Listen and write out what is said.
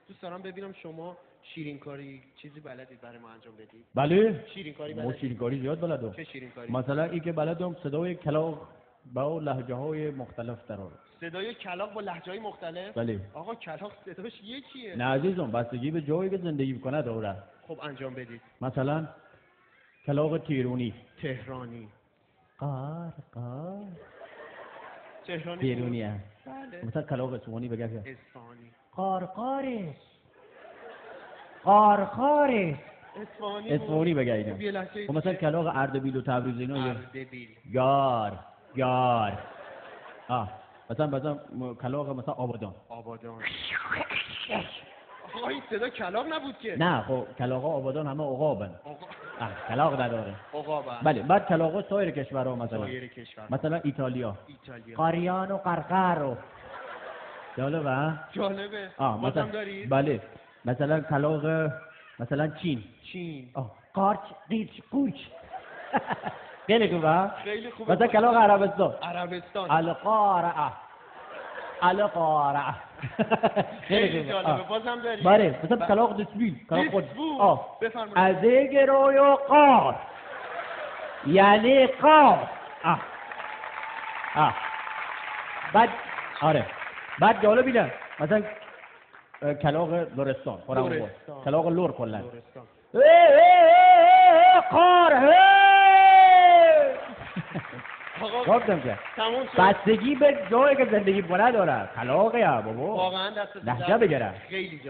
دوست دارم ببینم شما شیرینکاری چیزی بلدید برای ما انجام بدید؟ بله شیرینکاری ما بلدید؟ شیرینکاری زیاد بلدم. چه شیرینکاری؟ مثلا این که بلدم صدای کلاغ با لهجه های مختلف در آورد. صدای کلاغ با لهجه‌های مختلف؟ بله. آقا کلاغ صداش یکیه. نه عزیزم، بستگی به جایی که زندگی میکنه داره. خب انجام بدید. مثلا کلاغ تیرونی. تهرانی. قار تهرانی. تیرونی هست. بله. مثلا کلاغ اصفهانی بگه اصفهانی. قارقارش. اصفهانی بگه اینا. خب مثلا کلاغ اردبیل و تبریز اینا اردبیل. یار. مثلا کلاغ مثلا آبادان. آقا این صدا کلاغ نبود که. نه خب کلاغ آبادان همه عقابن. کلاغ نداره. عقابن. بله. بعد کلاغ سایر کشورها مثلا ایتالیا. قاریان و قرقر. جالبه. بازم دارید؟ بله. مثلا کلاغ مثلا چین. قارچ قیچ قوچ. خیلی خوبه. مثلا کلاغ عربستان. القارعه. خیلی جالبه. بازم دارید؟ بله. مثلا کلاغ دسبیل. بفرمایید. از گروی و قار یعنی قار. بعد جالب بیدن مثلا کلاغ لرستان. کلاغ لور کلن. قار گفتم که بستگی به جایی که زندگی کنه داره. کلاغه یا بابا واقعا دست لهجه بگیره. خیلی